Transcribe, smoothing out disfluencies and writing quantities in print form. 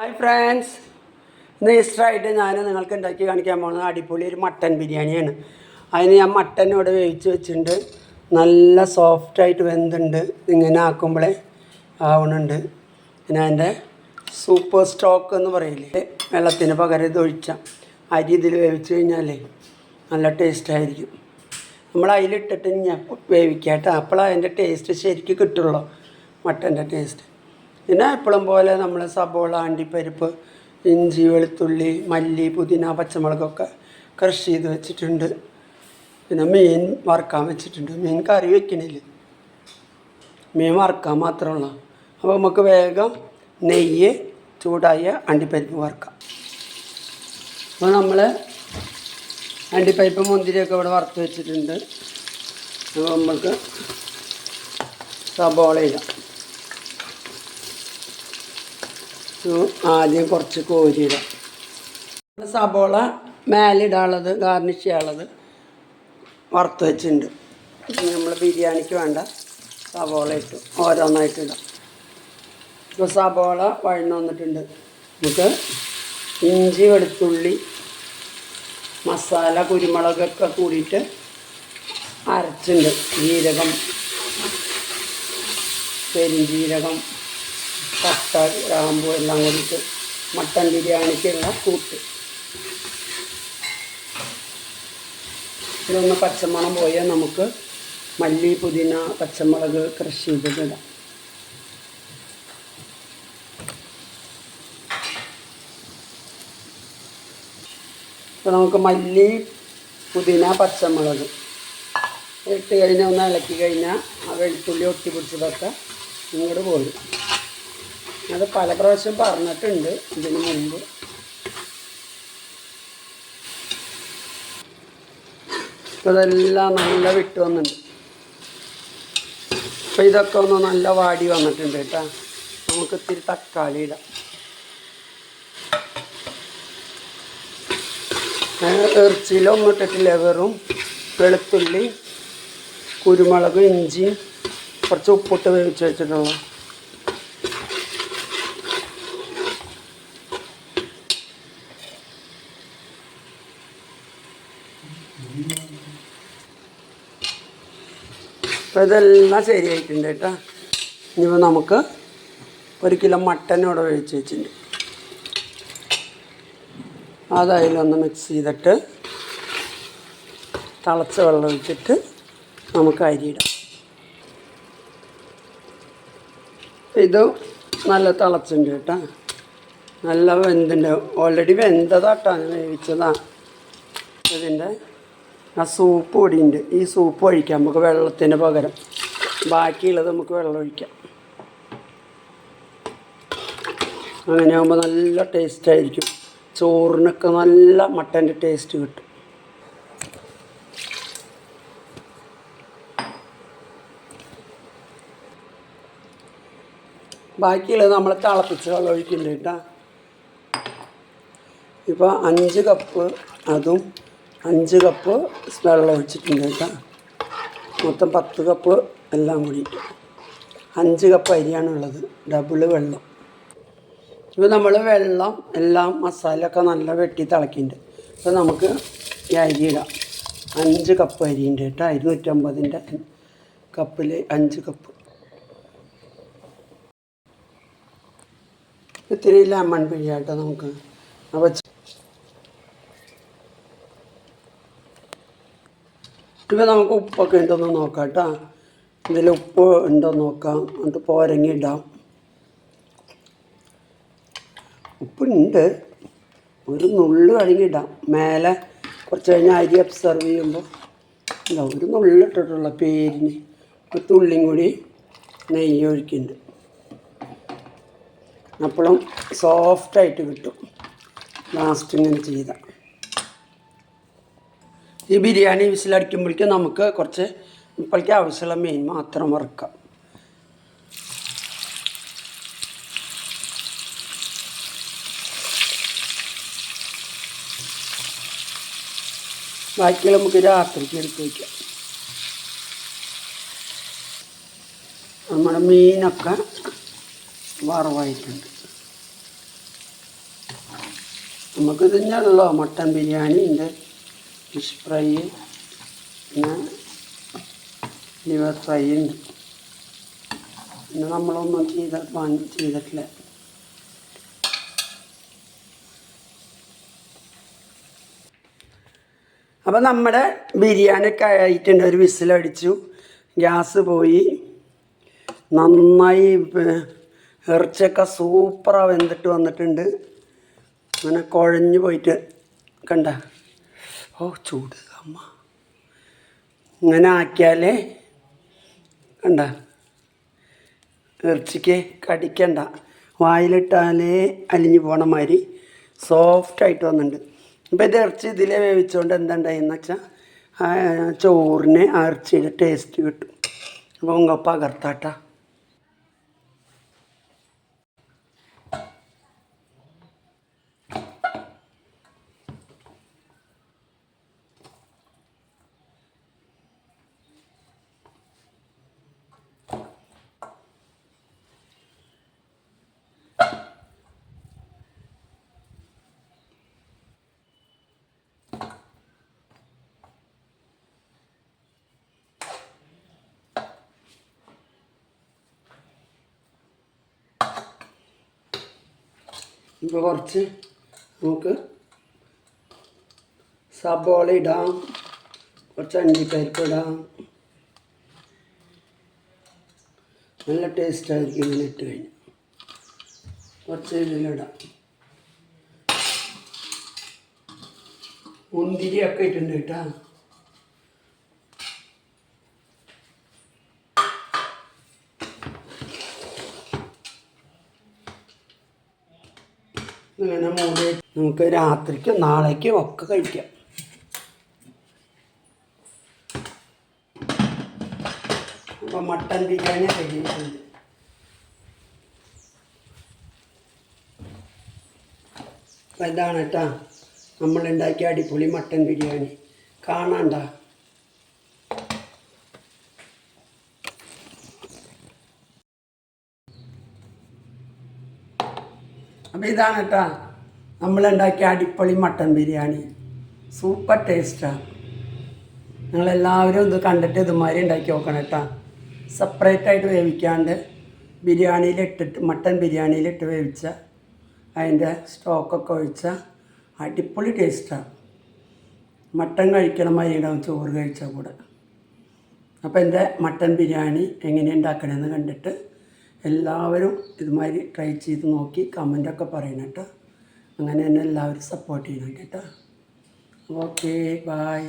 Hi friends, ഇന്ന് ഈസ്റ്ററായിട്ട് ഞാൻ നിങ്ങൾക്ക് ഉണ്ടാക്കി കാണിക്കാൻ പോകുന്നത് അടിപൊളി ഒരു മട്ടൻ ബിരിയാണിയാണ്. അതിന് ഞാൻ മട്ടൻ ഇവിടെ വേവിച്ച് വെച്ചിട്ടുണ്ട്. നല്ല സോഫ്റ്റായിട്ട് വെന്തുണ്ട്. ഇങ്ങനെ ആക്കുമ്പോഴേ ആവണുണ്ട്. പിന്നെ അതിൻ്റെ സൂപ്പർ സ്റ്റോക്ക് എന്ന് പറയില്ലേ, വെള്ളത്തിന് പകരം ഇത് ഒഴിച്ചാൽ അരി ഇതിൽ വേവിച്ച് കഴിഞ്ഞാലേ നല്ല ടേസ്റ്റായിരിക്കും. നമ്മൾ അതിലിട്ടിട്ട് ഞാൻ വേവിക്കാട്ടോ, അപ്പോഴാണ് അതിൻ്റെ ടേസ്റ്റ് ശരിക്കും കിട്ടുള്ളൂ, മട്ടൻ്റെ ടേസ്റ്റ്. പിന്നെ എപ്പോഴും പോലെ നമ്മൾ സബോള, അണ്ടിപ്പരിപ്പ്, ഇഞ്ചി, വെളുത്തുള്ളി, മല്ലി, പുതിന, പച്ചമുളകൊക്കെ ക്രഷ് ചെയ്ത് വെച്ചിട്ടുണ്ട്. പിന്നെ മീൻ വറുക്കാൻ വെച്ചിട്ടുണ്ട്. മീൻ കറി വെക്കണില്ല, മീൻ വറുക്കാൻ മാത്രമുള്ള. അപ്പോൾ നമുക്ക് വേഗം നെയ്യ് ചൂടായ അണ്ടിപ്പരിപ്പ് വറുക്കാം. അപ്പോൾ നമ്മൾ അണ്ടിപ്പരിപ്പ് മുന്തിരിയൊക്കെ ഇവിടെ വറുത്ത് വെച്ചിട്ടുണ്ട്. അപ്പോൾ നമുക്ക് സബോള ഇടാം. ആദ്യം കുറച്ച് കോരിയിടാം. സബോള മേലിടാനുള്ളത്, ഗാർണിഷ് ചെയ്യാനുള്ളത് വറുത്ത് വെച്ചിട്ടുണ്ട്. നമ്മൾ ബിരിയാണിക്ക് വേണ്ട സബോള ഇട്ടു, ഓരോന്നായിട്ടിടാം. ഇപ്പോൾ സബോള വഴന്ന് വന്നിട്ടുണ്ട്. നമുക്ക് ഇഞ്ചി, വെളുത്തുള്ളി, മസാല, കുരുമുളകൊക്കെ കൂടിയിട്ട് അരച്ചിട്ടുണ്ട്. ജീരകം, പെരുംജീരകം, പട്ട, ഗ്രാമ്പു എല്ലാം കൂടിയിട്ട് മട്ടൻ ബിരിയാണിക്കുള്ള കൂട്ട്. ഇതൊന്ന് പച്ചമണം പോയാൽ നമുക്ക് മല്ലി, പുതിന, പച്ചമുളക് ക്രഷ് ചെയ്തിടാം. അപ്പോൾ നമുക്ക് മല്ലി, പുതിന, പച്ചമുളക് ഇട്ട് കഴിഞ്ഞാൽ ഒന്ന് ഇളക്കി കഴിഞ്ഞാൽ ആ വെളുത്തുള്ളി ഒട്ടി പിടിച്ചതൊക്കെ ഇങ്ങോട്ട് പോരും. അത് പല പ്രാവശ്യം പറഞ്ഞിട്ടുണ്ട് ഇതിന് മുമ്പ്. അപ്പോൾ ഇതെല്ലാം നല്ല വിട്ട് വന്നിട്ടുണ്ട്. അപ്പോൾ ഇതൊക്കെ ഒന്ന് നല്ല വാടി വന്നിട്ടുണ്ട് കേട്ടോ. നമുക്ക് ഇത്തിരി തക്കാളി ഇടാം. ഇറച്ചിയിലൊന്നും ഇട്ടിട്ടില്ല, വെറും വെളുത്തുള്ളി, കുരുമുളക്, ഇഞ്ചി, കുറച്ച് ഉപ്പിട്ട് വേവിച്ച് വെച്ചിട്ടുള്ളൂ. അപ്പോൾ ഇതെല്ലാം ശരിയായിട്ടുണ്ട് കേട്ടോ. ഇനിയിപ്പോൾ നമുക്ക് 1 കിലോ മട്ടൻ ഇവിടെ വേവിച്ച് വെച്ചിട്ടുണ്ട്. അതതിലൊന്ന് മിക്സ് ചെയ്തിട്ട് തിളച്ച വെള്ളം ഒഴിച്ചിട്ട് നമുക്ക് അരിയിടാം. ഇത് നല്ല തിളച്ചിട്ടുണ്ട് കേട്ടോ, നല്ല വെന്തുണ്ട്. ഓൾറെഡി വെന്തതാട്ടാണ്, വേവിച്ചതാണ്. ഇതിൻ്റെ ആ സൂപ്പ് പൊടിയുണ്ട്. ഈ സൂപ്പ് ഒഴിക്കാം നമുക്ക് വെള്ളത്തിന് പകരം. ബാക്കിയുള്ളത് നമുക്ക് വെള്ളം ഒഴിക്കാം. അങ്ങനെ ആകുമ്പോൾ നല്ല ടേസ്റ്റായിരിക്കും. ചോറിനൊക്കെ നല്ല മട്ടൻ്റെ ടേസ്റ്റ് കിട്ടും. ബാക്കിയുള്ളത് നമ്മൾ തിളപ്പിച്ച് വെള്ളം ഒഴിക്കുന്നുണ്ട് കേട്ടോ. ഇപ്പോൾ 5 കപ്പ് അതും 5 കപ്പ് വെള്ളം ഒഴിച്ചിട്ടുണ്ട് കേട്ടോ. മൊത്തം 10 കപ്പ് എല്ലാം കൂടിയിട്ട് 5 കപ്പ് അരിയാണുള്ളത്, ഡബിള് വെള്ളം. ഇപ്പോൾ നമ്മൾ വെള്ളം എല്ലാം മസാലയൊക്കെ നല്ല വെട്ടി തിളക്കിയിട്ടുണ്ട്. അപ്പോൾ നമുക്ക് ഈ അരി ഇടാം. 5 കപ്പ് അരിയുണ്ട് കേട്ടോ. 250-ൻ്റെ കപ്പിൽ 5 കപ്പ്. ഇത്തിരി ലെമൺ പിഴിയാട്ടോ നമുക്ക്. അപ്പോൾ ഇപ്പോൾ നമുക്ക് ഉപ്പൊക്കെ ഉണ്ടോയെന്ന് നോക്കാം കേട്ടോ. ഇതിൽ ഉപ്പ് ഉണ്ടോയെന്ന് നോക്കാം, എന്നിട്ട് പോരങ്ങി ഇടാം. ഉപ്പുണ്ട്, ഒരു നുള്ളു കഴുകിയിടാം. മേലെ കുറച്ച് കഴിഞ്ഞാൽ അരി ഒബ്സർവ് ചെയ്യുമ്പോൾ ഇല്ല, ഒരു നുള്ളിട്ടിട്ടുള്ള പേരിന്. ഒരു തുള്ളിയും കൂടി നെയ്യ് ഒഴിക്കുന്നുണ്ട്. അപ്പോഴും സോഫ്റ്റായിട്ട് കിട്ടും ലാസ്റ്റ് ഇങ്ങനെ ചെയ്താൽ. ഈ ബിരിയാണി വിസിലടിക്കുമ്പോഴേക്കും നമുക്ക് കുറച്ച് ഇപ്പോഴേക്ക് ആവശ്യമുള്ള മീൻ മാത്രം വറുക്കാം. ബാക്കിയുള്ള നമുക്ക് രാത്രിക്ക് എടുത്ത് വയ്ക്കാം. നമ്മുടെ മീനൊക്കെ വറവായിട്ടുണ്ട്. നമുക്ക് തന്നെയുള്ളൂ മട്ടൻ ബിരിയാണി ഉണ്ട്, ഫിഷ് ഫ്രൈ, പിന്നെ ലിവർ ഫ്രൈ ഉണ്ട്. പിന്നെ നമ്മളൊന്നും ചെയ്തിട്ടില്ല. അപ്പോൾ നമ്മുടെ ബിരിയാണിയൊക്കെ ആയിട്ടുണ്ട്. ഒരു വിസിലടിച്ചു, ഗ്യാസ് പോയി, നന്നായി ഇറച്ചിയൊക്കെ സൂപ്പറാണ് വെന്തിട്ട് വന്നിട്ടുണ്ട്. അങ്ങനെ കുഴഞ്ഞു പോയിട്ട് കണ്ട, ഓ ചൂട് അമ്മ. ഇങ്ങനെ ആക്കിയാലേ കണ്ട ഇറച്ചിക്ക് കടിക്കണ്ട, വായിലിട്ടാലേ അലിഞ്ഞു പോണ മാതിരി സോഫ്റ്റായിട്ട് വന്നിട്ടുണ്ട്. അപ്പോൾ ഇത് ഇറച്ചി ഇതിലേ വേവിച്ചുകൊണ്ട് എന്തുണ്ടായെന്ന് വെച്ചാൽ ചോറിന് ആ ഇറച്ചിയുടെ ടേസ്റ്റ് കിട്ടും. അപ്പോൾ ഉങ്ങ പകർത്താട്ടാ. ഇപ്പോൾ കുറച്ച് നമുക്ക് സബോള ഇടാം, കുറച്ച് അണ്ടിപ്പരിപ്പ് ഇടാം. നല്ല ടേസ്റ്റായിരിക്കും ഇങ്ങനെ ഇട്ട് കഴിഞ്ഞ്. കുറച്ച് ഇതിലിടാം, മുന്തിരിയൊക്കെ ഇട്ടുണ്ട് കേട്ടോ. ഇങ്ങനെ മൂടി നമുക്ക് രാത്രിക്കും നാളേക്കും ഒക്കെ കഴിക്കാം. അപ്പോൾ മട്ടൻ ബിരിയാണി കഴിച്ചിട്ടുണ്ട്. അപ്പോൾ ഇതാണ് കേട്ടോ നമ്മളുണ്ടാക്കിയ അടിപൊളി മട്ടൻ ബിരിയാണി. കാണാണ്ട. അപ്പോൾ ഇതാണ് കേട്ടോ നമ്മളുണ്ടാക്കിയ അടിപൊളി മട്ടൻ ബിരിയാണി. സൂപ്പർ ടേസ്റ്റാണ്. നിങ്ങളെല്ലാവരും ഇത് കണ്ടിട്ട് ഇതുമാതിരി ഉണ്ടാക്കി നോക്കണം കേട്ടോ. സെപ്പറേറ്റായിട്ട് വേവിക്കാണ്ട് ബിരിയാണിയിലിട്ടിട്ട് മട്ടൻ ബിരിയാണിയിലിട്ട് വേവിച്ച അതിൻ്റെ സ്റ്റോക്കൊക്കെ ഒഴിച്ചാൽ അടിപൊളി ടേസ്റ്റാണ്. മട്ടൻ കഴിക്കണ മാതിരി ഉണ്ടാവും ചോറ് കഴിച്ചാൽ കൂടെ. അപ്പോൾ എൻ്റെ മട്ടൻ ബിരിയാണി എങ്ങനെ ഉണ്ടാക്കണമെന്ന് കണ്ടിട്ട് എല്ലാവരും ഇതുമാതിരി ട്രൈ ചെയ്ത് നോക്കി കമൻ്റൊക്കെ പറയണം കേട്ടോ. അങ്ങനെ തന്നെ എല്ലാവരും സപ്പോർട്ട് ചെയ്യണം കേട്ടോ. Okay, bye.